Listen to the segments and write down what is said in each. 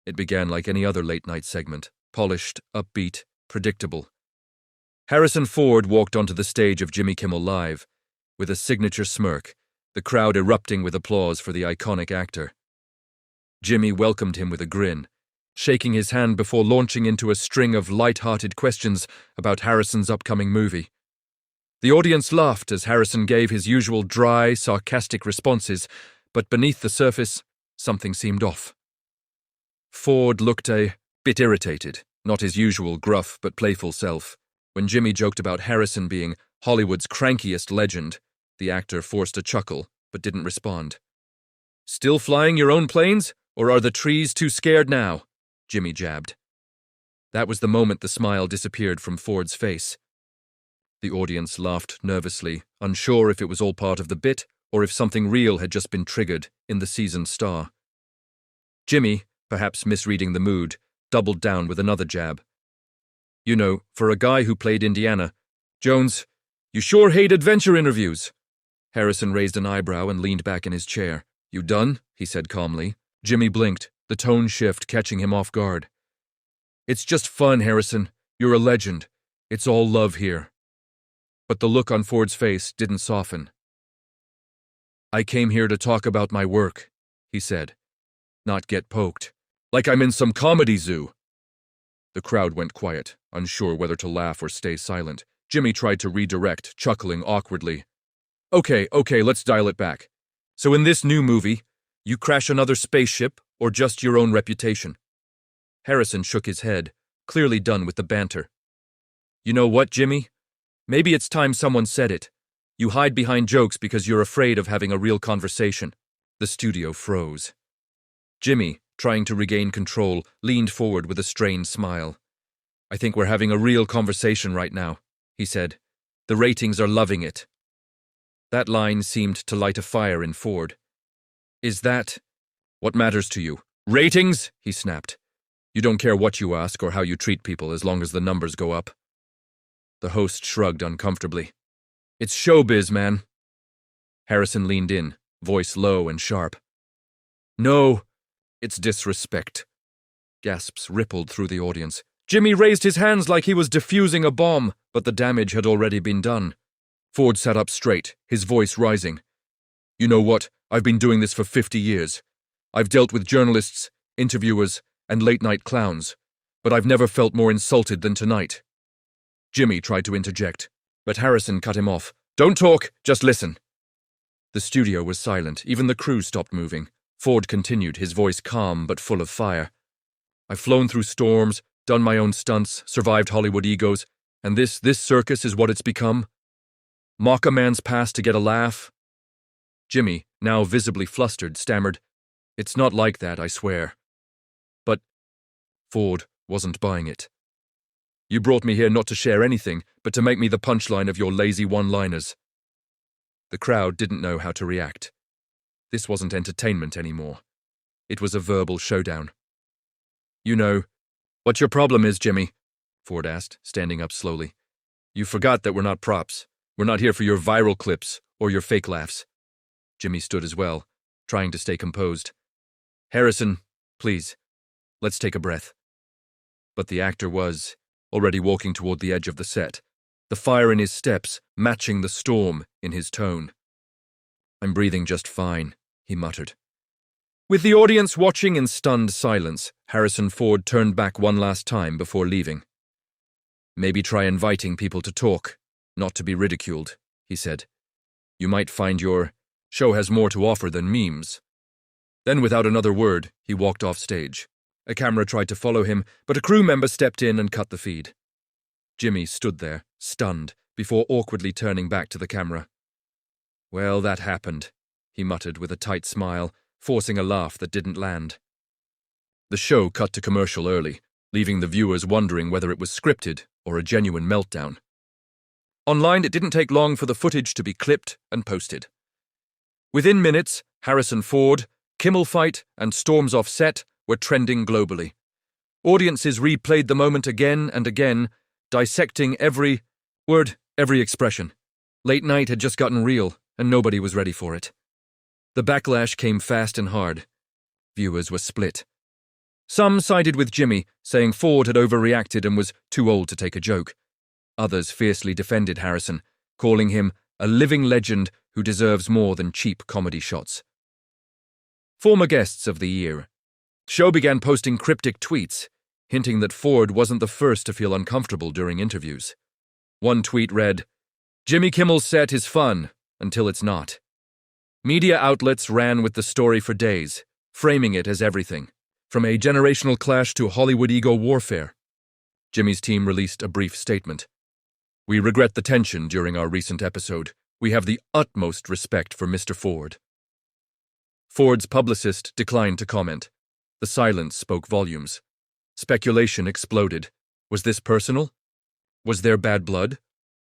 It began like any other late-night segment, polished, upbeat, predictable. Harrison Ford walked onto the stage of Jimmy Kimmel Live, with a signature smirk, the crowd erupting with applause for the iconic actor. Jimmy welcomed him with a grin, shaking his hand before launching into a string of light-hearted questions about Harrison's upcoming movie. The audience laughed as Harrison gave his usual dry, sarcastic responses, but beneath the surface, something seemed off. Ford looked a bit irritated, not his usual gruff but playful self. When Jimmy joked about Harrison being Hollywood's crankiest legend, the actor forced a chuckle, but didn't respond. "Still flying your own planes, or are the trees too scared now?" Jimmy jabbed. That was the moment the smile disappeared from Ford's face. The audience laughed nervously, unsure if it was all part of the bit or if something real had just been triggered in the seasoned star. Jimmy, perhaps misreading the mood, doubled down with another jab. "You know, for a guy who played Indiana Jones, you sure hate adventure interviews." Harrison raised an eyebrow and leaned back in his chair. "You done?" he said calmly. Jimmy blinked, the tone shift catching him off guard. "It's just fun, Harrison. You're a legend. It's all love here." But the look on Ford's face didn't soften. "I came here to talk about my work," he said. "Not get poked. Like I'm in some comedy zoo." The crowd went quiet, unsure whether to laugh or stay silent. Jimmy tried to redirect, chuckling awkwardly. Okay, let's dial it back. So in this new movie, you crash another spaceship or just your own reputation?" Harrison shook his head, clearly done with the banter. "You know what, Jimmy? Maybe it's time someone said it. You hide behind jokes because you're afraid of having a real conversation." The studio froze. Jimmy, trying to regain control, leaned forward with a strained smile. "I think we're having a real conversation right now," he said. "The ratings are loving it." That line seemed to light a fire in Ford. "Is that what matters to you? Ratings?" he snapped. "You don't care what you ask or how you treat people as long as the numbers go up." The host shrugged uncomfortably. "It's showbiz, man." Harrison leaned in, voice low and sharp. "No, it's disrespect." Gasps rippled through the audience. Jimmy raised his hands like he was defusing a bomb, but the damage had already been done. Ford sat up straight, his voice rising. "You know what? I've been doing this for 50 years. I've dealt with journalists, interviewers, and late-night clowns, but I've never felt more insulted than tonight." Jimmy tried to interject, but Harrison cut him off. "Don't talk, just listen." The studio was silent, even the crew stopped moving. Ford continued, his voice calm but full of fire. "I've flown through storms, done my own stunts, survived Hollywood egos, and this circus is what it's become? Mock a man's past to get a laugh?" Jimmy, now visibly flustered, stammered, "It's not like that, I swear." But Ford wasn't buying it. "You brought me here not to share anything, but to make me the punchline of your lazy one-liners." The crowd didn't know how to react. This wasn't entertainment anymore. It was a verbal showdown. "You know what your problem is, Jimmy?" Ford asked, standing up slowly. "You forgot that we're not props. We're not here for your viral clips or your fake laughs." Jimmy stood as well, trying to stay composed. "Harrison, please, let's take a breath." But the actor was already walking toward the edge of the set, the fire in his steps matching the storm in his tone. "I'm breathing just fine," he muttered. With the audience watching in stunned silence, Harrison Ford turned back one last time before leaving. "Maybe try inviting people to talk, not to be ridiculed," he said. "You might find your show has more to offer than memes." Then, without another word, he walked off stage. A camera tried to follow him, but a crew member stepped in and cut the feed. Jimmy stood there, stunned, before awkwardly turning back to the camera. "Well, that happened," he muttered with a tight smile, forcing a laugh that didn't land. The show cut to commercial early, leaving the viewers wondering whether it was scripted or a genuine meltdown. Online, it didn't take long for the footage to be clipped and posted. Within minutes, Harrison Ford, Kimmel fight, and storms off set were trending globally. Audiences replayed the moment again and again, dissecting every word, every expression. Late night had just gotten real, and nobody was ready for it. The backlash came fast and hard. Viewers were split. Some sided with Jimmy, saying Ford had overreacted and was too old to take a joke. Others fiercely defended Harrison, calling him a living legend who deserves more than cheap comedy shots. Former guests of the year. Show began posting cryptic tweets, hinting that Ford wasn't the first to feel uncomfortable during interviews. One tweet read, "Jimmy Kimmel's set is fun, until it's not." Media outlets ran with the story for days, framing it as everything, from a generational clash to Hollywood ego warfare. Jimmy's team released a brief statement. "We regret the tension during our recent episode. We have the utmost respect for Mr. Ford." Ford's publicist declined to comment. The silence spoke volumes. Speculation exploded. Was this personal? Was there bad blood?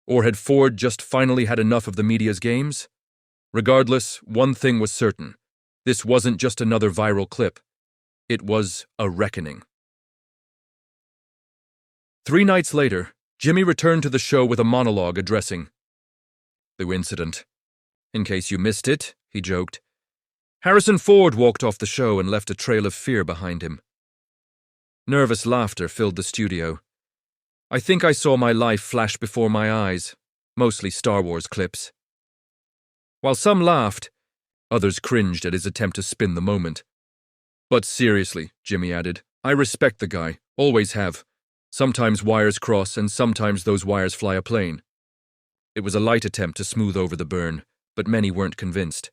Or had Ford just finally had enough of the media's games? Regardless, one thing was certain. This wasn't just another viral clip. It was a reckoning. 3 nights later, Jimmy returned to the show with a monologue addressing the incident. "In case you missed it," he joked, Harrison Ford walked off the show and left a trail of fear behind him. Nervous laughter filled the studio. "I think I saw my life flash before my eyes, mostly Star Wars clips." While some laughed, others cringed at his attempt to spin the moment. "But seriously," Jimmy added, "I respect the guy, always have. Sometimes wires cross and sometimes those wires fly a plane." It was a light attempt to smooth over the burn, but many weren't convinced.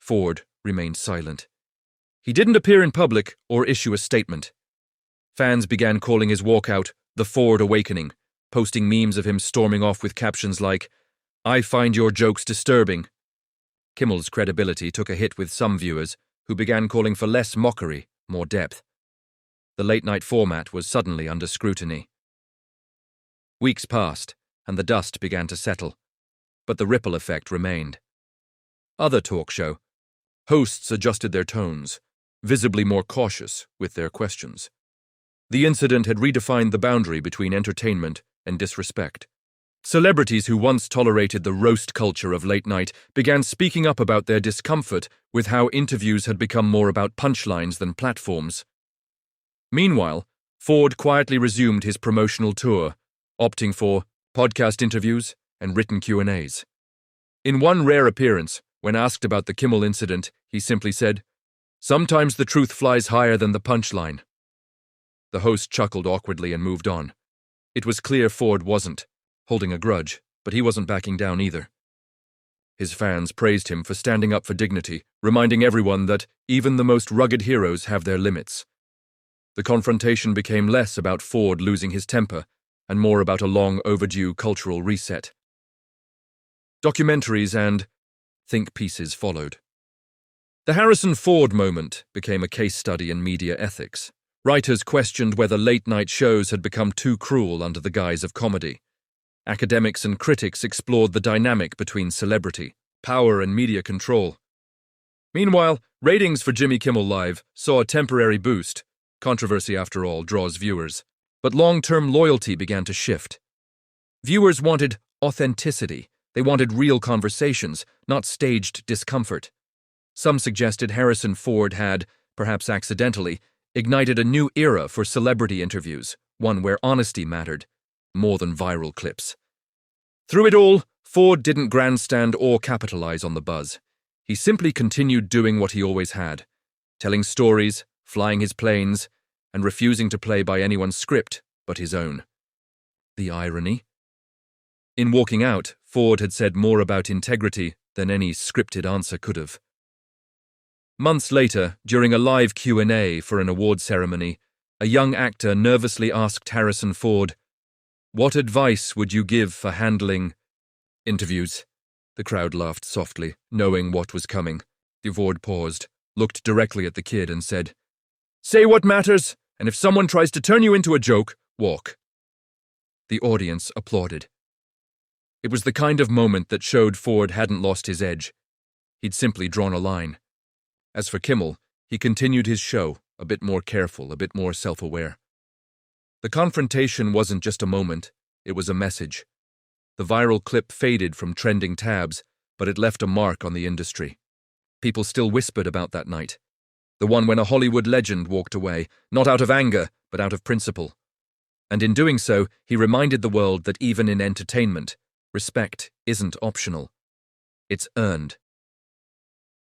Ford remained silent. He didn't appear in public or issue a statement. Fans began calling his walkout the Ford Awakening, posting memes of him storming off with captions like, "I find your jokes disturbing." Kimmel's credibility took a hit with some viewers, who began calling for less mockery, more depth. The late-night format was suddenly under scrutiny. Weeks passed, and the dust began to settle, but the ripple effect remained. Other talk show hosts adjusted their tones, visibly more cautious with their questions. The incident had redefined the boundary between entertainment and disrespect. Celebrities who once tolerated the roast culture of late night began speaking up about their discomfort with how interviews had become more about punchlines than platforms. Meanwhile, Ford quietly resumed his promotional tour, opting for podcast interviews and written Q&As. In one rare appearance, when asked about the Kimmel incident, he simply said, "Sometimes the truth flies higher than the punchline." The host chuckled awkwardly and moved on. It was clear Ford wasn't holding a grudge, but he wasn't backing down either. His fans praised him for standing up for dignity, reminding everyone that even the most rugged heroes have their limits. The confrontation became less about Ford losing his temper and more about a long overdue cultural reset. Documentaries and think pieces followed. The Harrison Ford moment became a case study in media ethics. Writers questioned whether late-night shows had become too cruel under the guise of comedy. Academics and critics explored the dynamic between celebrity, power, and media control. Meanwhile, ratings for Jimmy Kimmel Live saw a temporary boost. Controversy, after all, draws viewers. But long-term loyalty began to shift. Viewers wanted authenticity. They wanted real conversations, not staged discomfort. Some suggested Harrison Ford had, perhaps accidentally, ignited a new era for celebrity interviews, one where honesty mattered, more than viral clips. Through it all, Ford didn't grandstand or capitalize on the buzz. He simply continued doing what he always had, telling stories, flying his planes, and refusing to play by anyone's script but his own. The irony? In walking out, Ford had said more about integrity than any scripted answer could have. Months later, during a live Q&A for an award ceremony, a young actor nervously asked Harrison Ford, "What advice would you give for handling interviews?" The crowd laughed softly, knowing what was coming. Ford paused, looked directly at the kid and said, "Say what matters, and if someone tries to turn you into a joke, walk." The audience applauded. It was the kind of moment that showed Ford hadn't lost his edge. He'd simply drawn a line. As for Kimmel, he continued his show, a bit more careful, a bit more self-aware. The confrontation wasn't just a moment, it was a message. The viral clip faded from trending tabs, but it left a mark on the industry. People still whispered about that night. The one when a Hollywood legend walked away, not out of anger, but out of principle. And in doing so, he reminded the world that even in entertainment, respect isn't optional. It's earned.